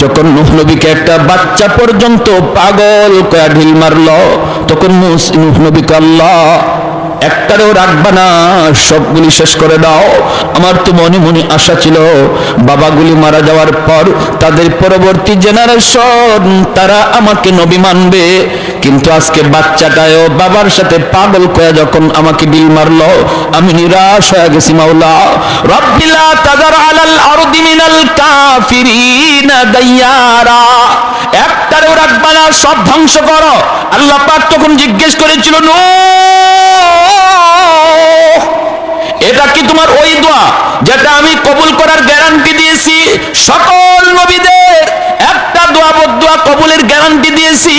যখন নূহ নবীকে একটা বাচ্চা পর্যন্ত পাগল কয়া ঢিল মারলো, তখন নূহ নবীকে আল্লাহ একটারেও রাখবা না, সবগুলি শেষ করে দাও। আমার তো মনে মনে আশা ছিল বাবাগুলি মারা যাওয়ার পর তাদের পরবর্তী জেনারেশন তারা আমাকে নবী মানবে, কিন্তু আজকে বাচ্চাটাও বাবার সাথে পাগল কয়া যখন আমাকে ঢিল মারলো, আমি নিরাশ হয়ে গেছি। মাওলা রব্বি লা তাযার আলাল আরদি মিনাল কাফিরিনা দাইয়ারা, একটারেও রাখবা না, সব ধ্বংস করো। আল্লাহ পাক তখন জিজ্ঞেস করেছিল, নূহ এটা কি তোমার ওই দোয়া যেটা আমি কবুল করার গ্যারান্টি দিয়েছি? সকল নবীদের একটা দোয়া বদদোয়া কবুলের গ্যারান্টি দিয়েছি,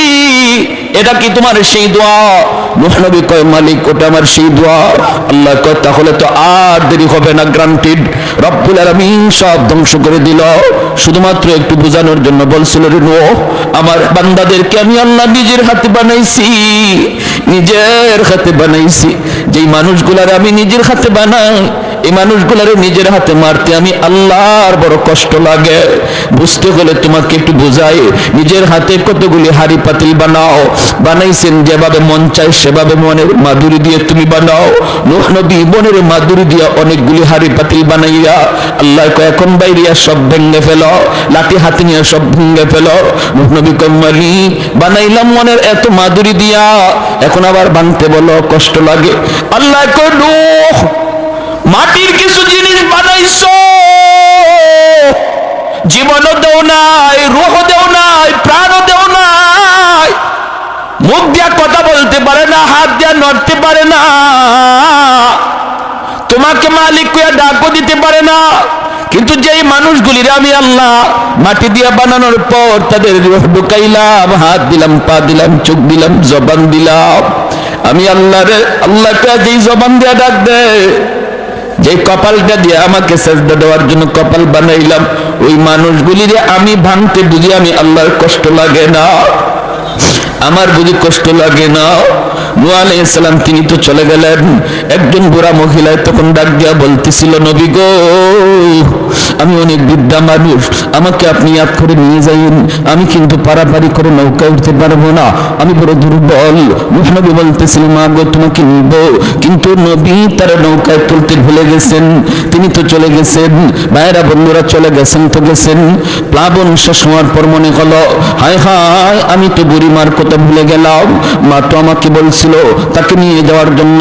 এটা কি তোমার সেই দোয়া? নূহ নবী কয়, মালিক ওটা আমার সেই দোয়া। আল্লাহ কয়, তাহলে তো আর দেরি হবে না, গ্রান্টেড। রব্বুল আলামিন সব ধ্বংস করে দিল। শুধুমাত্র একটু বোঝানোর জন্য বলছিল, রে নূহ আমার বান্দাদেরকে আমি আল্লাহ নিজের হাতে বানাইছি, নিজের হাতে বানাইছি। যেই মানুষগুলার আমি নিজের হাতে বানাই, এই মানুষগুলারে নিজের হাতে মারতে আমি আল্লাহর বড় কষ্ট লাগে। বুঝতে হলে তোমাকে একটু বোঝাই, নিজের হাতে কতগুলি হাড়ি পাতিল বানাও, বানাইছেন যেভাবে মন চায় সেভাবে মনের মাধুরী দিয়ে তুমি বানাও। নূহ নবী মনের মাধুরী দিয়ে অনেকগুলি হাড়ি পাতিল বানাইয়া আল্লাহ কয়, এখন বাইরিয়া সব ভেঙে ফেলো, লাঠি হাতে নিয়ে সব ভেঙে ফেলো। নূহ নবী কয়, মালিক বানাইলাম মনের এত মাধুরী দিয়া, এখন আবার ভাঙতে বলো, কষ্ট লাগে। আল্লাহ কয়, নূহ মাটির কিছু জিনিস বানাইছো, জীবনও দেও নাই, রূহ দেও নাই, প্রাণও দেও নাই, মুখ দিয়া কথা বলতে পারে না, হাত দিয়া নড়তে পারে না, তোমাকে মালিক কইয়া ডাকও দিতে পারে না। কিন্তু যেই মানুষগুলির আমি আল্লাহ মাটি দিয়া বানানোর পর তাদের রূহ ঢুকাইলাম, হাত দিলাম, পা দিলাম, চোখ দিলাম, জবান দিলাম, আমি আল্লাহকে যেই জবান দিয়া ডাক দে, যে কপালটা দিয়ে আমাকে সেজদা দেওয়ার জন্য কপাল বানাইলাম, ওই মানুষগুলিরে আমি ভাঙতে বুঝি আমি আল্লাহর কষ্ট লাগে না? আমার বুঝি কষ্ট লাগে না? নূহ আলাইহিস সালাম তিনি তো চলে গেলেন। একজন বুড়া মহিলায় তখন ডাক দিয়া বলতেছিল, নবী গো আমি অনেক বৃদ্ধা মানুষ, আমাকে আপনি ইয়াদ করে নিয়ে যাইন, আমি কিন্তু পারাপারি করে নৌকা উঠতে পারবো না, আমি বড় দুর্বল। নূহ নবী বলতেছিল, মা গো তোমাকে নিব, কিন্তু নবী তার নৌকায় তুলতে ভুলে গেছেন, তিনি তো চলে গেছেন। ভাইরা বন্ধুরা চলে গেছেন তো গেছেন, প্লাবন শেষ হওয়ার পর মনে হলো, হায় হায় আমি তো বুড়িমার কথা ভুলে গেলাম, মা তো আমাকে বলছিল তাকে নিয়ে যাওয়ার জন্য।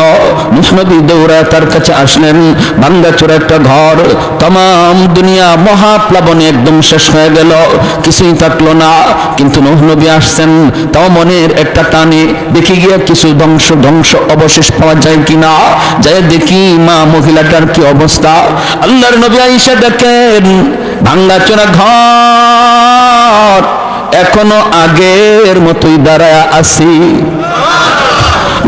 নূহ নবী দৌড়ায় তার কাছে আসলেন, ভাঙ্গাচোরা একটা ঘর, तमाम দুনিয়া মহাপ্লাবনে একদম শেষ হয়ে গেল, কিছুই থাকলো না। কিন্তু নূহ নবী আসছেন, তাও মনের একটা টানে দেখি গিয়ে কিছু ধ্বংস অবশেষ পাওয়া যায় কিনা। যাই দেখি মা মহিলাটার কি অবস্থা। আল্লাহর নবী আয়েশা দেখেন ভাঙ্গাচোরা ঘর, এখনো আগের মতোই দাঁড়ায় আছি।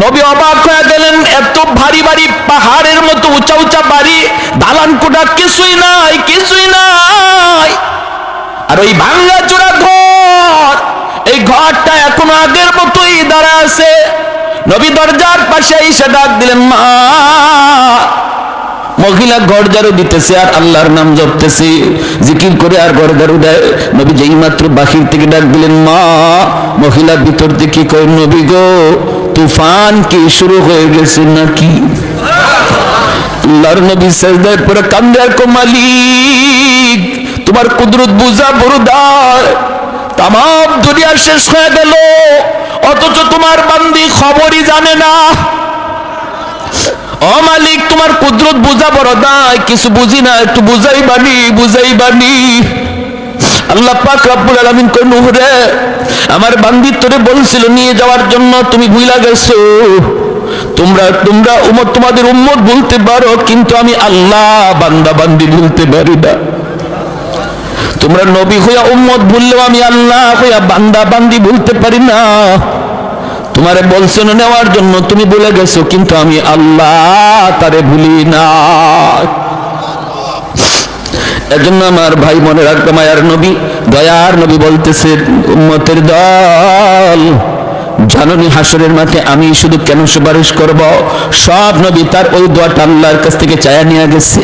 নবী অবাক হয়ে গেলেন, এত ভারী ভারী পাহাড়ের মতো উঁচা উঁচা বাড়ি, দালান কোঠা কিছুই নাই, কিছুই নাই। আর ওই ভাঙ্গাচোরা ঘর, এই ঘরটা এখনো আগের মতোই দাঁড়ায় আছে। নবী দরজার পাশে এসে ডাক দিলেন, মা। মহিলা ঘর ঝাড়ু দিতেছে আর আল্লাহর নাম জপতেছে, জিকির করে আর ঘর ঝাড়ু দেয়। নবী যেই মাত্র বাহির থেকে ডাক দিলেন, মা। মহিলা ভিতর থেকে কয়, নবী গো তুফান কি শুরু হয়ে গেছে নাকি? আল্লাহর নবী সাজদায় পড়ে কান্দে আর কয়, মালিক তোমার কুদরত বুঝা বরদার, तमाम দুনিয়া শেষ হয়ে গেল, অথচ তোমার বান্দি খবরই জানে না। ও মালিক তোমার কুদরত বুঝা বড় দায়, কিছু বুঝি না, একটু বুঝাই বানি। আল্লাহ পাক রব্বুল আলামিন কই, নূহ রে আমার বান্দি তোরে বলছিল নিয়ে যাওয়ার জন্য, তুমি ভুলা গেছো। তোমরা উম্মত তোমাদের উম্মত বলতে পারো, কিন্তু আমি আল্লাহ বান্দা বান্দি ভুলতে পারি না। তোমরা নবী হইয়া উম্মত ভুললেও আমি আল্লাহ হইয়া বান্দা বান্দি ভুলতে পারি না। তোমারে বলছো নেওয়ার জন্য, তুমি ভুলে গেছো, কিন্তু আমি আল্লাহ তারে ভুলি না। এজন্য আমার ভাই মনে রাখবে, মায়ার নবী দয়ার নবী বলতেছে, উম্মতের দল জাননি হাসরের মাঠে আমি শুধু কেন সুপারিশ করব? সব নবী তার ওই দোয়াটা আল্লাহর কাছ থেকে চায়া নিয়ে গেছে।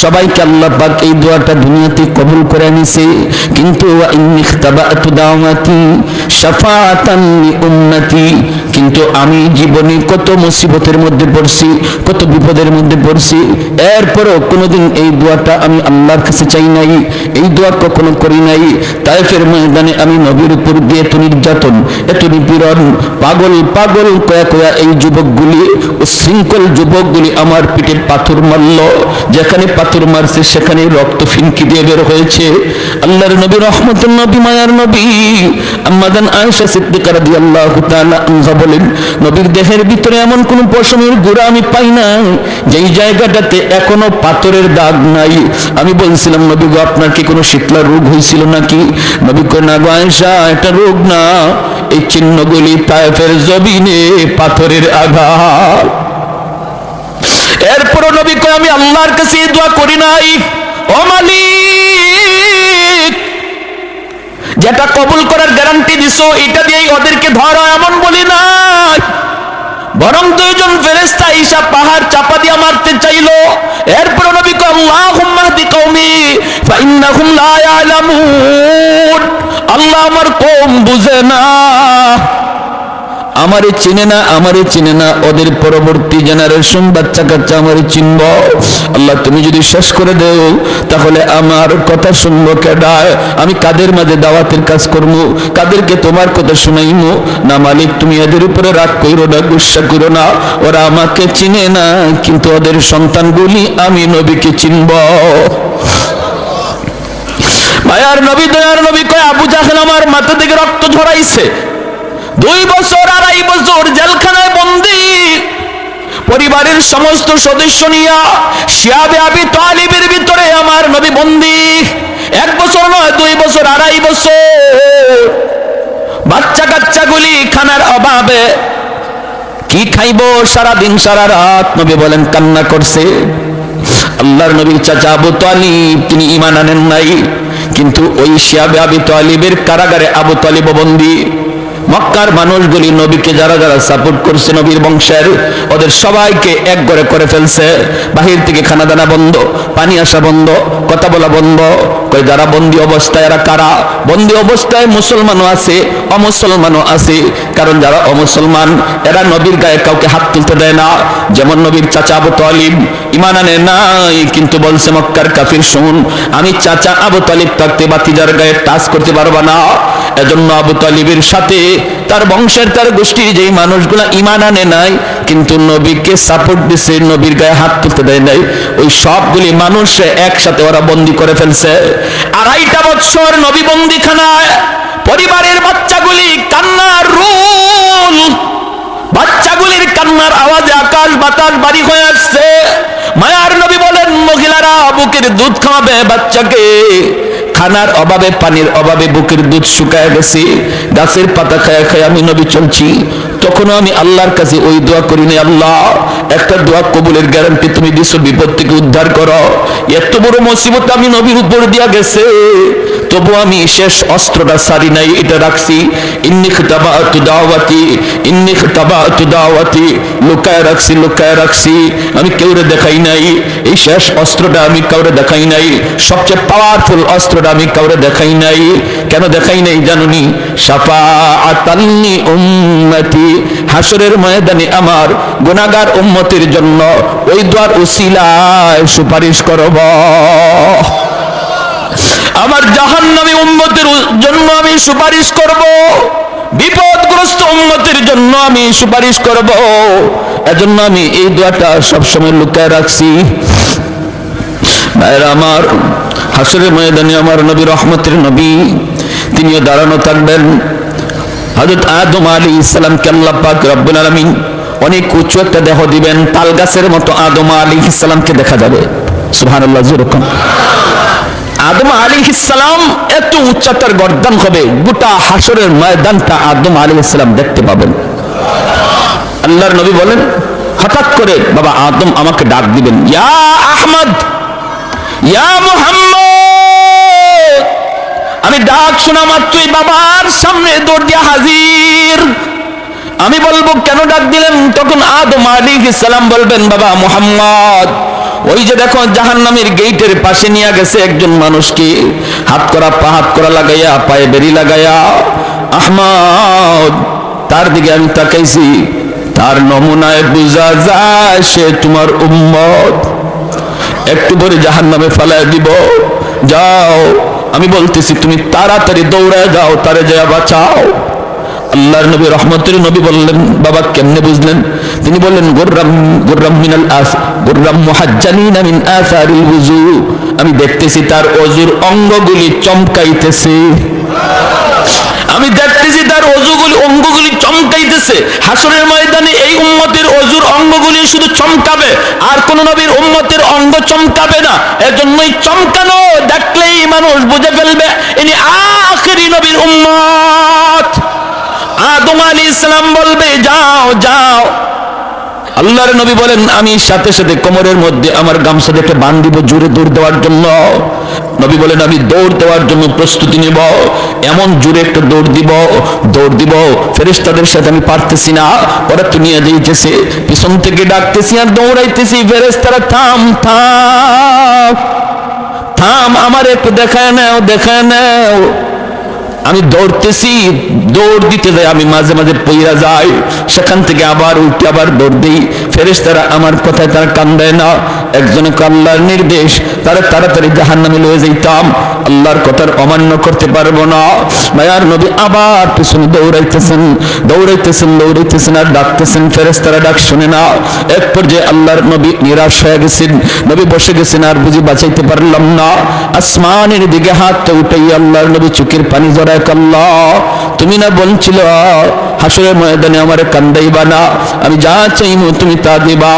সবাইকে আল্লাহ পাক এই দোয়াটা দুনিয়াতে কবুল করে নিছে। কিন্তু ইন্নিখতাবাতু দাওয়াতি শাফাআতান লিউম্মতি, কিন্তু আমি জীবনে কত মুসিবতের মধ্যে পড়ছি, কত বিপদের মধ্যে পড়ছি, এরপরও কোনোদিন এই দোয়াটা আমি আল্লাহর কাছে চাই নাই, এই দোয়া কখনো করি নাই। তায়েফের ময়দানে আমি নবীর উপর দিয়ে এত নির্যাতন, এত নিপীড়ন, পাগল পাগল কয়া কয়া এই যুবকগুলি, উশৃঙ্খল যুবকগুলি আমার পিঠে পাথর মারল। যেখানে পাথর মারছে সেখানে রক্ত ফিনকি দিয়ে বের হয়েছে। আল্লাহর নবী রহমতুল নবী, মায়ার নবী আম্মা জান আয়েশা সিদ্দিকা রাদিয়াল্লাহু তাআলা আনহা বলেন, নবীর দেহের ভিতরে এমন কোন পশমের গুঁড়া আমি পাই না যেই জায়গাটাতে এখনো পাথরের দাগ নাই। আমি বলছিলাম, নবী গো, আপনার কি কোনো শীতলা রোগ হয়েছিল নাকি? নবী কয়, না গো আয়েশা, এটা রোগ না, এই চিহ্নগুলি তায়েফের জমিনে পাথরের আঘাত। এরপর নবী কয়, আমি আল্লাহর কাছে দোয়া করি নাই, ও মালিক, যেটা কবুল করার গ্যারান্টি দিছো এটা দিয়েই ওদেরকে ধরো, এমন বলি নাই। বরং দুইজন ফেরেশতা ঈসা পাহাড় চাপা দিয়ে মারতে চাইলো। এরপর নবী কয়, আল্লাহুম্মা হদি কওমি ফাইন্নাহুম লা ইয়ালামুন, আল্লাহ আমার কওম বুঝে না, আমারে চিনে না, আমারে চিনে না, ওদের পরবর্তী জেনারেশন বাচ্চা কাচ্চা আমারে চিনব। আল্লাহ তুমি যদি শেষ করে দেও তাহলে আমার কথা শুনবো কেডা? আমি কাদের মাঝে দাওয়াতের কাজ করবো, কাদেরকে তোমার কথা শুনাইমু? না মালিক, তুমি এদের উপরে রাগ কইরো না, গুসা করো না, ওরা আমাকে চিনে না, কিন্তু ওদের সন্তানগুলি আমি নবীকে চিনব। মায়ার নবী, দয়ার নবী কয়, আবু জাহেল আমার মাথা থেকে রক্ত ঝরাইছে, 2 বছর 2.5 বছর জেলখানায় বন্দী, পরিবারের সমস্ত সদস্য নিয়া শিয়াবে আবি তালিবের ভিতরে আমার নবী বন্দী। 1 বছর নয়, 2 বছর 2.5 বছর। বাচ্চা কাচ্চাগুলি খানার অভাবে কি খাইবো সারাদিন সারা রাত, নবী বলেন কান্না করছে। আল্লাহর নবীর চাচা আবু তালিব তিনি ঈমান আনেন নাই, কিন্তু ওই শিয়াবে আবি তালিবের কারাগারে আবু তালিব বন্দী। মক্কার মানুষগুলি নবীকে যারা যারা সাপোর্ট করছে নবীর বংশের, ওদের সবাইকে এক ঘরে করে ফেলছে। বাহির থেকে খানা দানা বন্ধ, পানি আসা বন্ধ, কথা বলা বন্ধ। কই যারা বন্দী অবস্থায়, এরা কারা? বন্দী অবস্থায় মুসলমানও আছে, অমুসলমানও আছে। কারণ যারা অমুসলমান এরা নবীর গায়ে কাউকে হাত তুলতে দেয় না। যেমন নবীর চাচা আবু তালিব ঈমান আনে নাই, কিন্তু বলছে মক্কার কাফির, শুন, আমি চাচা আবু তালিব থাকতে ভাতিজার গায়ে টাচ করতে পারবা না। এজন্য আবু তালিবের সাথে তার বংশের, তার গোষ্ঠীর যেই মানুষগুলা ঈমান আনে নাই কিন্তু নবীকে সাপোর্ট দিছে, নবীর গায়ে হাত তুলতে দেয় নাই, ওই সবগুলি মানুষ একসাথে ওরা বন্দী করে ফেলছে। 2.5 বছর নবী বন্দীখানায়। পরিবারের বাচ্চাগুলি কান্নার রোল, বাচ্চাগুলির কান্নার আওয়াজে আকাশ বাতাস বাড়ি হয়ে আসছে। মায়ার নবী বলেন, মহিলারা বুকের দুধ খাওয়াবে বাচ্চাকে, খানার অভাবে, পানির অভাবে বুকের দুধ শুকায় গেছে। গাছের পাতা খায়া খায় আমি নবী চলছি। তখনও আমি আল্লাহর কাছে ওই দোয়া করি না, আল্লাহ একটা দোয়া কবুলের গ্যারান্টি তুমি দিছো, বিপদ থেকে উদ্ধার করো। এত বড় মুসিবত আমি নবীর উপর দিয়া গেছে, তবু আমি শেষ অস্ত্রটা সারি নাই, এটা রাখছি। ইন্নিখতাবাতু দাওয়াতি, ইন্নিখতাবাতু দাওয়াতি, লুকায় রাখছি, লুকায় রাখছি, আমি কাউরে দেখাই নাই। এই শেষ অস্ত্রটা আমি কাউরে দেখাই নাই, সবচেয়ে পাওয়ারফুল অস্ত্রটা আমি কাউরে দেখাই নাই। কেন দেখাই নাই জানুনি? শাফাআতাল লি উম্মতি, হাসরের ময়দানে আমার গুনাহগার উম্মতের জন্য ওই দোয়ার উসিলায় সুপারিশ করব। আমার জাহান্নামী উম্মতের জন্য আমি সুপারিশ করব, বিপদগ্রস্ত উম্মতের জন্য আমি সুপারিশ করব। এজন্য আমি এই দোয়াটা সবসময় লুকায় রাখছি। ভাইরা আমার, হাসরের ময়দানে আমার নবী, রহমতের নবী, তিনিও দাঁড়ানো থাকবেন। হযরত আদম আলাইহিস সালামকে আল্লাহ পাক রব্বুল আলামিন অনেক উঁচু একটা দেহ দিবেন, তাল গাছের মতো আদম আলাইহিস সালামকে দেখা যাবে। সুবহানাল্লাহ, যেরকম আদম আলাইহিস সালাম এত উচ্চতার গর্দান হবে, গোটা হাসরের ময়দানটা আদম আলাইহিস সালাম দেখতে পাবেন। আল্লাহর নবী বলেন, হঠাৎ করে বাবা আদম আমাকে ডাক দিবেন, ইয়া আহমদ, ইয়া মুহাম্মদ। আমি ডাক শোনা মাত্রই বাবার সামনে দৌড় দিয়া হাজির। আমি বলবো কেন ডাক দিলেন? তখন আদম আলাইহিস সালাম বলবেন, বাবা মুহাম্মদ, ওই যে দেখো জাহান্নামের গেটের পাশে নিয়ে গেছে একজন মানুষকে, হাত করা লাগাইয়া, পায়ে বেরি লাগাইয়া। আহমদ, তার দিকে আমি তাকাইছি, তার নমুনায় বোঝা যায় সে তোমার উম্মত। একটু পরে জাহান্নামে ফেলায় দিব। যাও, আমি বলতেছি তুমি তাড়াতাড়ি দৌড়ায় যাও, তারে যায় বাঁচাও। আল্লাহর নবী, রহমতের নবী বললেন, বাবা কেমনে বুঝলেন? তিনি বললেন, গুররাম মুহাজ্জালিনা মিন আসারিল ওযু, আমি দেখতেছি তার ওযুর অঙ্গগুলি চমকাইতেছে। আমি দেখতেছি তার অঙ্গগুলি চমকাইতেছে। হাসরের ময়দানে এই উম্মতের ওযুর অঙ্গগুলি শুধু চমকাবে, আর কোন নবীর উম্মতের অঙ্গ চমকাবে না। এজন্যই চমকানো দেখলেই মানুষ বুঝে ফেলবে ইনি আখিরি নবীর উম্মত। আদম আলাইহিস সালাম বলবে, যাও যাও। আল্লাহর নবী বলেন, আমি সাথে সাথে কোমরের মধ্যে আমার গামছা দেখে বাঁধ দিব জোরে দৌড় দেওয়ার জন্য। নবী বলেন, আমি দৌড় দেওয়ার জন্য প্রস্তুতি নিব, এমন জোরে একটা দৌড় দিব ফেরেশতাদের সাথে আমি পারতেছি না, ওরা তো নিয়ে যাইতেছে, পিছন থেকে ডাকতেছি আর দৌড়াইতেছি, ফেরেশতারা থাম থাম থাম, আমার একটু দেখায় নাও। আমি দৌড়তেছি, দৌড় দিতে যাই, আমি মাঝে মাঝে পইরা যাই, সেখান থেকে আবার উঠে আবার দৌড় দিই। ফেরেশতারা আমার কথায় তারা কান দেয় না। একজনে আল্লাহর নির্দেশ, তারা তাড়াতাড়ি জাহান্নামে লয়ে যাইতাম, আল্লাহর কথার অমান্য করতে পারবো না। মায়ার নবী আবার পিছনে দৌড়াইতেছেন আর ডাকতেছেন, ফেরেশতারা ডাক শুনে না। এক পর্যায়ে আল্লাহর নবী নিরাশ হয়ে গেছেন, নবী বসে গেছেন, আর বুঝি বাঁচাইতে পারলাম না। আসমানের দিকে হাতটা উঠাই আল্লাহর নবী চোখের পানি জড়ায়, আল্লাহ তুমি না বলছিল হাসরের ময়দানে আমারে কান্দাইবা না, আমি যা চাইবো তুমি তা দিবা।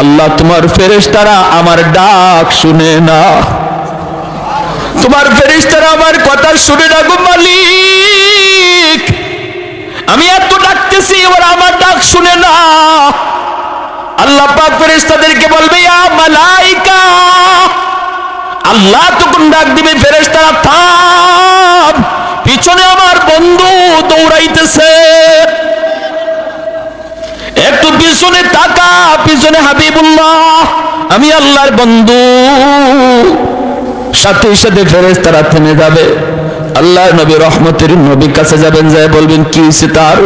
আল্লাহ, তোমার ফেরেশতারা আমার ডাক শুনে না, তোমার ফেরেশতারা আমার কথা শুনে না গো মালিক। আমি এত ডাকতেছি, ওরা আমার ডাক শুনে না। আল্লাহ পাক ফেরেশতাদেরকে বলবে, ইয়া মালাইকা, আল্লাহ তখন ডাক দিবে, ফেরেশতারা থাম, পিছনে আমার বন্ধু দৌড়াইতেছে, একটু পিছনে তাকা, পিছনে হাবিবুল্লাহ, আমি আল্লাহর বন্ধু। সাথে সাথে ফেরেশতারা থেমে যাবে। আল্লাহর নবী, রহমতের নবীর কাছে যাবেন, যায় বলবেন, কি হয়েছে তার?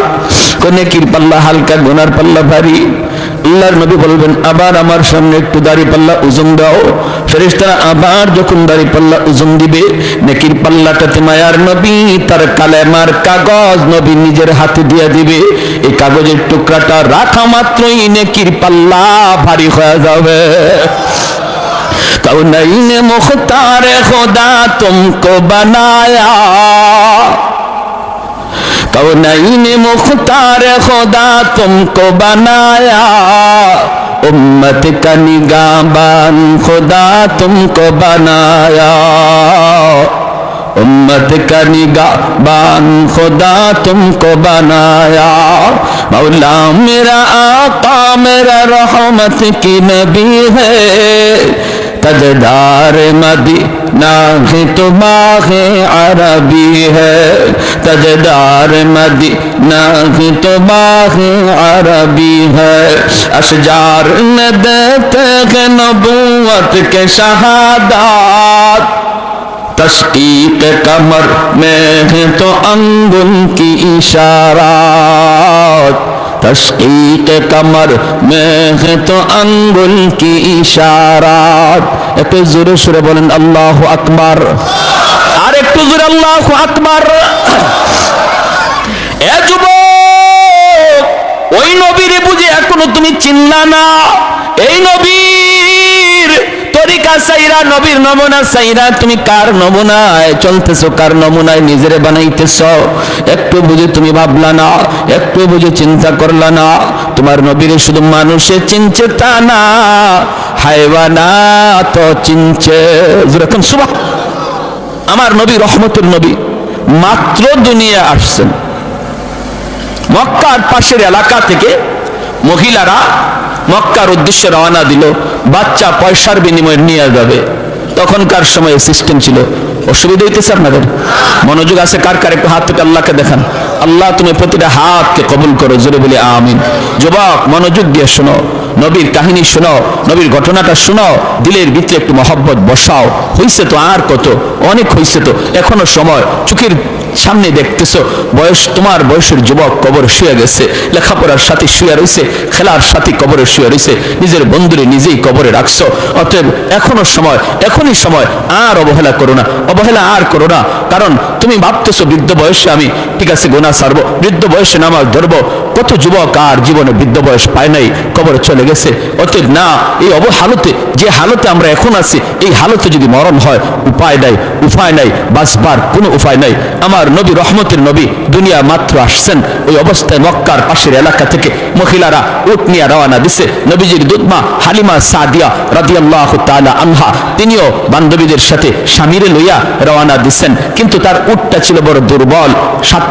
নেকির পাল্লা হালকা, গুনার পাল্লা ভারী। আল্লাহর নবী বলবেন, আবার আমার সামনে একটু দাড়ি পাল্লা ওজন দাও। ফেরেশতারা আবার যখন দাড়ি পাল্লা ওজন দিবে, নেকির পাল্লাটাতে মায়ার নবী তার কালেমার কাগজ নবী নিজের হাতে দিয়ে দিবে। এই কাগজের টুকরাটা রাখা মাত্রই নেকির পাল্লা ভারী হয়ে যাবে। कौनैन मुख्तार खुदा तुमको बनाया, कौनैन मुख्तार खुदा तुमको बनाया, उम्मत का निगाहबान खुदा तुमको बनाया, उम्मत का निगाहबान खुदा तुमको बनाया। मौला मेरा आका मेरा रहमत की नबी है, तजदार मदीना है तो बाग़े अरबी है, तजदार मदीना है तो बाग़े अरबी है। अशजार न देते हैं नबूवत के शहादत, तशकीक कमर में है तो अंगुल की इशारात, तशकीक कमर में है तो अंगुल की इशारात। एक जोरे सुरे बोलें अल्लाहु अकबर, और एक जोरे अल्लाहु अकबर। ए যুবক, ওই নবীরে বুঝে এখনো তুমি চিনলা না? এই নবীর তরিকা সাইরা, নবীর নমুনা সাইরা তুমি কার নমুনায় চলতেছো, কার নমুনায় নিজেরে বানাইতেছো? একটু বুঝে তুমি ভাবলা না, একটু বুঝে চিন্তা করলা না? তোমার নবীরে শুধু মানুষে চিনছে তা না, হায়ওয়ানাত চিনছে। যেরকম সুবহান, আমার নবী রহমতের নবী মাত্র দুনিয়া আসছেন, মক্কার পাশের এলাকা থেকে মহিলারা মক্কার উদ্দেশ্যে রওনা দিল, বাচ্চা পয়সার বিনিময়ে নিয়ে যাবে। তখনকার সময় সিস্টেম ছিল। অসুবিধা হইতেছে আপনাদের? মনোযোগ আছে কার কার? একটু হাত থেকে আল্লাহকে দেখান। আল্লাহ তুমি প্রতিটা হাতকে কবুল করো, জোরে বলি আমিন। যুবক মনোযোগ দিয়ে শোনো, নবীর কাহিনী শোনো, নবীর ঘটনাটা শোনো, দিলের ভিতরে একটু মহব্বত বসাও। হইছে তো আর কত, অনেক হইছে তো, এখনো সময়। চোখের সামনে দেখতেছো বয়স, তোমার বয়সের যুবক কবর শুয়ে গেছে, লেখাপড়ার সাথে শুয়ে রয়েছে, খেলার সাথে কবরে শুয়ে রয়েছে, নিজের বন্ধুরে নিজেই কবরে রাখছো। অতএব এখনো সময়, এখনই সময়, আর অবহেলা করো না, অবহেলা আর করো না। কারণ তুমি ভাবতেছো বৃদ্ধ বয়সে আমি ঠিক আছে গুনাহ ছাড়বো, বৃদ্ধ বয়সে নামাজ ধরবো। কত যুবক আর জীবনে বৃদ্ধ বয়স পায় নাই, কবরে চলে গেছে। অতএব না, এই অবহালতে, যে হালতে আমরা এখন আছি, এই হালতে যদি মরণ হয়, উপায় নাই, উপায় নাই, বাঁচবার কোনো উপায় নাই। আমার নবী, রহমতের নবী, দুনিয়া মাত্র আসছেন। ওই অবস্থায় মক্কার পাশের এলাকা থেকে মহিলারা উট নিয়ে রওনা দিছে। নবীজির দুধমা হালিমা সাদিয়া রাদিয়াল্লাহু তাআলা আনহা, তিনিও বান্ধবীদের সাথে স্বামীরে লইয়া রওনা দিচ্ছেন। কিন্তু তার উটটা ছিল বড় দুর্বল,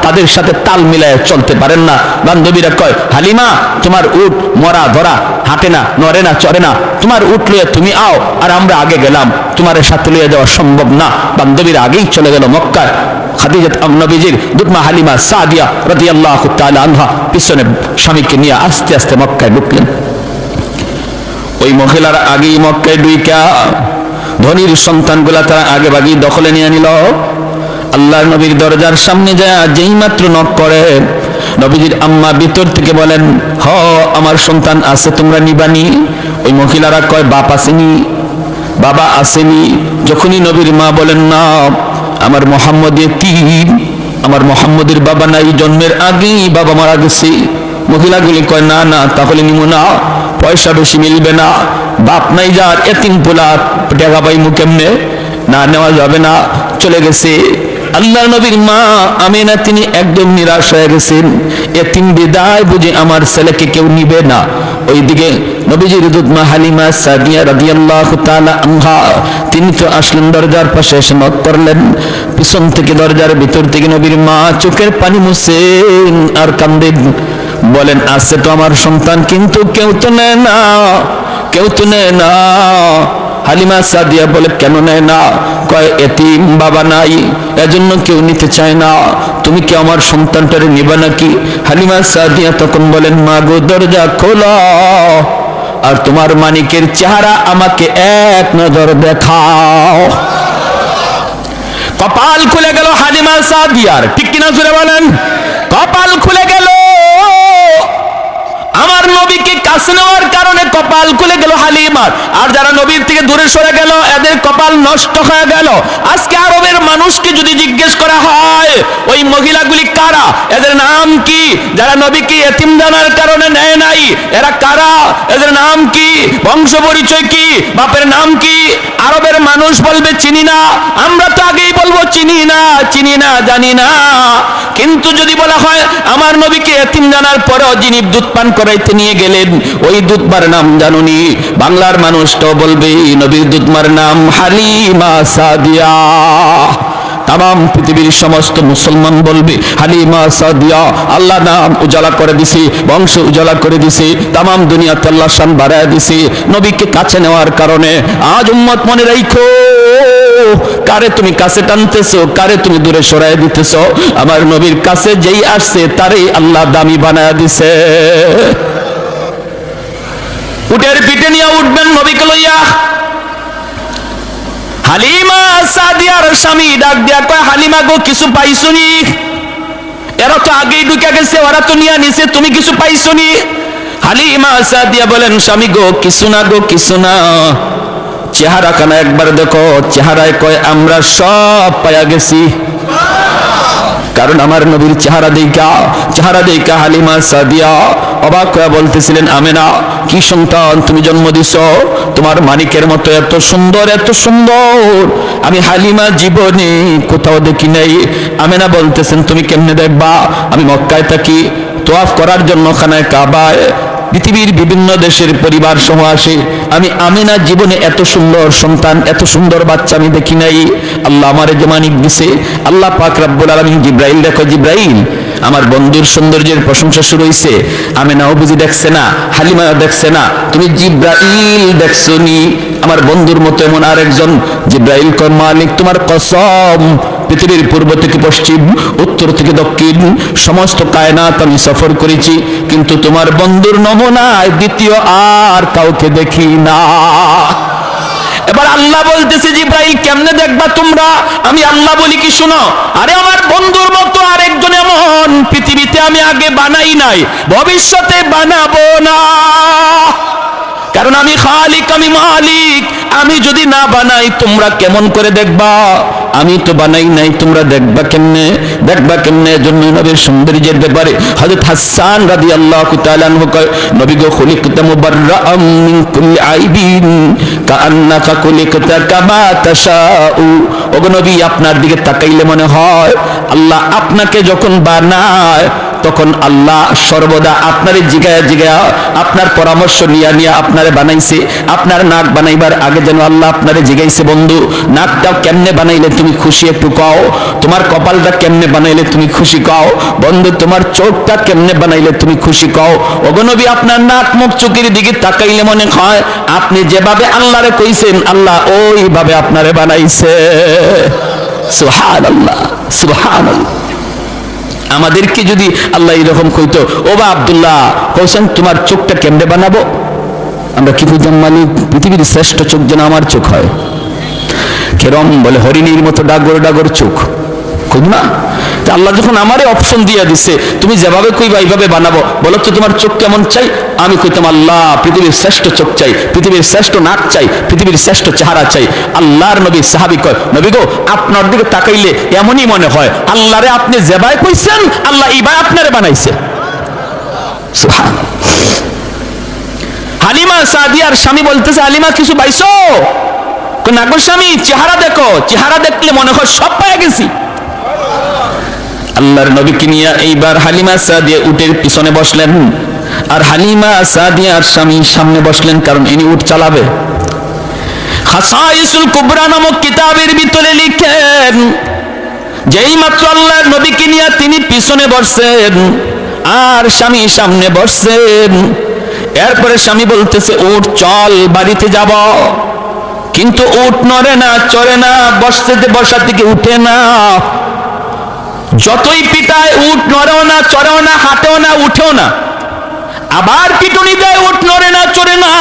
তাদের সাথে তাল মিলায় চলতে পারেন না। বান্ধবীরা কয়, হালিমা তোমার উট মরা ধরা, হাঁটে না, নড়ে না, চড়ে না, তোমার উট লইয়া তুমি আও, আর আমরা আগে গেলাম, তোমার সাথে লইয়া যাওয়া সম্ভব না। বান্ধবীরা আগেই চলে গেল মক্কায়। খাদিজা নবীজির দুধমা হালিমা সাদিয়া রাদিয়াল্লাহু তাআলা আনহা পিছনে স্বামীকে নিয়ে আস্তে আস্তে মক্কায় ঢুকলেন। ওই মহিলারা আগেই মক্কায় ঢুইকা ধনীর সন্তানগুলা তারা আগে ভাগই দখলে নিয়ে নিল। আল্লাহর নবীর দরজার সামনে যায় যেই মাত্র নক করে, নবীজির আম্মা ভিতর থেকে বলেন, হ আমার সন্তান আছে, তোমরা নিবানি? ওই মহিলারা কয়, বাপ আসেনি, বাবা আসেনি। যখনই নবীর মা বলেন, না আমার মোহাম্মদ এতিম, আমার মোহাম্মদের বাবা নাই, জন্মের আগেই বাবা মারা গেছে। মহিলাগুলি কয়, না না, তাহলে নিমু না, পয়সা বেশি মিলবে না, বাপ নাই যার, এতিম পোলা টাকা পাইমু কেমনে, না নেওয়া যাবে না, চলে গেছে। আল্লাহ নবীর মা আমিনা তিনি একদম নিরাশ হয়ে গেছেন, এতিম বিদায় বুঝে আমার ছেলেকে কেউ নিবে না। ওইদিকে নবীজির দুধমা হালিমা সাদিয়া রাদিয়াল্লাহু তাআলা আনহা, তিনি তো আসলেন দরজার পাশে এসে নক করলেন। পিছন থেকে দরজার ভিতর থেকে নবীর মা চোখের পানি মুছেন আর কান্দেন, বলেন, আছে তো আমার সন্তান, কিন্তু কেউ তো নেয় না, কেউ তো নেয় না। হালিমা সাদিয়া বলে, কেন নেয় না? কয়, এতিম বাবা নাই, এজন্য কেউ নিতে চায় না। তুমি কি আমার সন্তানটারে নিবা নাকি? হালিমা সাদিয়া তখন বলেন, মা গো দরজা খোলো, আর তোমার মানিকের চেহারা আমাকে এক নজর দেখাও। কপাল খুলে গেল হালিমা সাদিয়ার, ঠিক কিনা জোরে বলেন? কপাল খুলে গেল। আমার নবীকে কাছে নেওয়ার কারণে কপাল খুলে গেল হালিমার। আর যারা নবীর থেকে দূরে সরে গেল, এদের কপাল নষ্ট হয়ে গেল। আজকে আরবের মানুষকে যদি জিজ্ঞেস করা হয় ওই মহিলাগুলি কারা, এদের নাম কি? যারা নবীকে এতিম জানার কারণে নেয় নাই, এরা কারা? এদের নাম কি? বংশ পরিচয় কি? বাপের নাম কি? আরবের মানুষ বলবে চিনি না। আমরা তো আগেই বলবো চিনি না, চিনি না, জানি না। কিন্তু যদি বলা হয় আমার নবীকে এতিম জানার পরেও যিনি দুধ পান করাইতে নিয়ে গেলেন, ওই দুধমার নাম জানুনি, বাংলার মানুষটাও বলবে নবীর দুধমার নাম হালিমা সাদিয়া। তাম পৃথিবীর সমস্ত মুসলমান বলবে হালিমা সাদিয়া। আল্লাহ নাম উজালা করে দিছি, বংশ উজালা করে দিছি, তাম দুনিয়াতে আল্লাহ শান বাড়ায় দিছি নবীকে কাছে নেওয়ার কারণে। আজ উম্মত মনে রাখো, কারে তুমি কাছে টানতেছো, কারে তুমি দূরে সরাই দিতেছো। আমার নবীর কাছে যেই আসছে তারই আল্লাহ দামি বানায় দিছে। উটের পিঠে নিয়ে উঠবেন নবীকে লইয়া। হালিমা সাদিয়ার স্বামী ডাক দিয়া কয়, হালিমা গো কিছু পাইছনি? এরা তো আগেই ঢুকে গেছে, ওরা তো নিয়ে নিছে, তুমি কিছু পাইছনি? হালিমা সাদিয়া বলেন, স্বামী গো কিছু না, গো কিছু না। চেহারা খানা একবার দেখো, চেহারায় কয় আমরা সব পাইয়া গেছি। কারণ আমার নবীর চেহারা দেখা হালিমা সাদিয়া অবাক হয়ে বলতেছিলেন, আমেনা কি সন্তান তুমি জন্ম দিছো, তোমার মানিকের মতো এত সুন্দর, এত সুন্দর আমি হালিমা জীবনে কোথাও দেখি নাই। আমেনা বলতেছেন, তুমি কেমনে দেখবা? আমি মক্কায় থাকি, তোয়াফ করার জন্য খানায় কাবায় পৃথিবীর বিভিন্ন দেশের পরিবার সহ আসে, আমি আমিনা জীবনে এত সুন্দর সন্তান, এত সুন্দর বাচ্চা আমি দেখি নাই। আল্লাহ আমারে যে মানিক দিছে। আল্লাহ পাক রব্বুল আলামিন জিব্রাইল দেখো, জিব্রাইল আমার বন্ধুর সৌন্দর্যের প্রশংসা শুরু হইছে। আমিনাও বুঝি দেখছে না, হালিমা দেখছে না, তুমি জিব্রাইল দেখছনি আমার বন্ধুর মতো এমন আরেকজন। জিব্রাইল কয়, মালিক তোমার কসম, পৃথিবীর পূর্ব থেকে পশ্চিম, উত্তর থেকে দক্ষিণ সমস্ত কায়নাত আমি সফর করেছি, কিন্তু তোমার বন্ধুর নমুনায় দ্বিতীয় আর কাউকে দেখি না। এবার আল্লাহ বলতেছে জিব্রাইল কেমনে দেখবা তোমরা? আমি আল্লাহ বলি কি শোনো, আরে আমার বন্ধুর মতো আরেকজন এমন পৃথিবীতে আমি আগে বানাই নাই, ভবিষ্যতে বানাবো না। কারণ আমি খালিক, আমি মালিক। আমি যদি না বানাই তোমরা কেমন করে দেখবা? আমি তো বানাই নাই, তোমরা দেখবা কেমনে? দেখবা কেমনে? এজন্য নবীর সৌন্দর্যের ব্যাপারে হযরত হাসান রাদিয়াল্লাহু তাআলা আনহু কয়, নবী গো খুলিকতা মুবাররাআম মিন কুল্লি আইবিন কাআন্নাকা খুলিকতা কামা তাশাউ। ওগো নবী, আপনার দিকে তাকাইলে মনে হয় আল্লাহ আপনাকে যখন বানায় তখন আল্লাহ সর্বদা আপনারে জিগায়া জিগায়া আপনার পরামর্শ নিয়া নিয়া আপনারে বানাইছে। আপনার নাক বানাইবার আগে যেন আল্লাহ আপনারে জিগাইছে, বন্ধু নাকটা কেমনে বানাইলে তুমি খুশি একটু কও, তোমার কপালটা কেমনে বানাইলে তুমি খুশি কও, বন্ধু তোমার চোখটা কেমনে বানাইলে তুমি খুশি কও। ওগো নবী, আপনার নাক মুখ চোখের দিকে তাকাইলে মনে হয় আপনি যেভাবে আল্লাহরে কইছেন আল্লাহ ওইভাবে আপনারে বানাইছে। সুবহানাল্লাহ, সুবহানাল্লাহ। আমাদেরকে যদি আল্লাহ এরকম কইতো, ও বা আব্দুল্লাহ কইছেন তোমার চোখটা কেমনে বানাবো, আমরা কি বুঝতাম? মালিক পৃথিবীর শ্রেষ্ঠ চোখ যেন আমার চোখ হয়। কেরম বলে হরিণীর মতো ডাগর ডাগর চোখ, খুব না? তা আল্লাহ যখন আমারে অপশন দিয়ে দিছে তুমি যেভাবে কইবা এইভাবে বানাবো, বলো তো তোমার চোখ কেমন চাই? আমি কইতাম আল্লাহ পৃথিবীর শ্রেষ্ঠ চোখ চাই, পৃথিবীর শ্রেষ্ঠ নাক চাই, পৃথিবীর শ্রেষ্ঠ চেহারা চাই। আল্লাহর নবী সাহাবী কয়, নবী গো আপনার দিকে তাকাইলে এমনই মনে হয় আল্লাহরে আপনি যেভাবে কইছেন আল্লাহ এইভাবে আপনারে বানাইছে। সুবহানাল্লাহ। হালিমা সাদিয়ার স্বামী বলতেছে, হালিমা কিছু পাইছো? না গো স্বামী, চেহারা দেখো, চেহারা দেখলে মনে হয় সব পেয়ে গেছি। আল্লাহর নবীকে নিয়ে এইবার হালিমা সাদিয়া উটের পিছনে বসলেন, আর হালিমা সাদিয়ার স্বামী সামনে বসলেন, কারণ ইনি উট চালাবে। খাসাইসুল কুবরা নামক কিতাবের ভিতরে লিখেন, যেই মাত্র আল্লাহর নবীকে নিয়ে তিনি পিছনে বসছেন আর স্বামী সামনে বসছেন, এরপরে স্বামী বলতেছে উট চল বাড়িতে যাব, কিন্তু উট নড়ে না, চড়ে না, বসা থেকে উঠে না। যতই পিটায় উট নড়েও না, চড়েও না, হাঁটেও না, উঠেও না। আবার পিটুনি দেয়, উট নড়ে না, চড়ে না।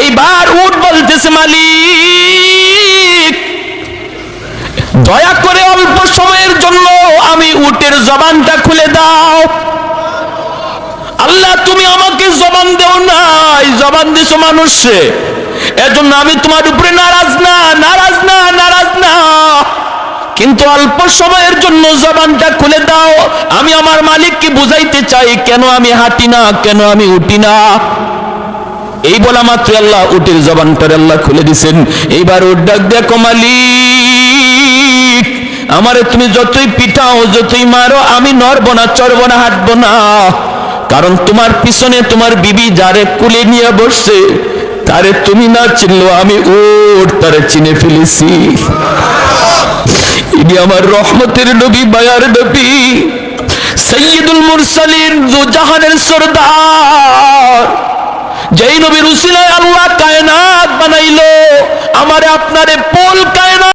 এইবার উট বলতেছে, মালিক দয়া করে অল্প সময়ের জন্য আমি উটের জবানটা খুলে দাও। আল্লাহ তুমি আমাকে জবান দেও নাই, জবান দিছো মানুষে, এজন্য আমি তোমার উপরে নারাজ না, নারাজ না, নারাজ না, কিন্তু অল্প সময়ের জন্য জবানটা খুলে দাও। আমি আমার মালিককে বুঝাইতে চাই কেন আমি হাঁটি না, কেন আমি উঠি না। এই বলা মাত্র আল্লাহ উটের জবানটার আল্লাহ খুলে দিছেন। এইবার উট ডাক দেখো, মালিক আমারে তুমি যতই পিটাও, যতই মারো, আমি নড়বো না, চড়বো না, হাঁটবো না, কারণ তোমার পিছনে তোমার বিবি যারে কুলে নিয়ে বসছে তারে তুমি না চিনলো আমি উট তারে চিনে ফেলেছি। ইনি আমার রহমতের নবী, মায়ার নবী, সাইয়্যিদুল মুরসালিন, দুজাহানের সরদার, যেই নবীর উসিলায় আল্লাহ কায়নাত বানাইলো, আমারে আপনারে পুল কায়নাত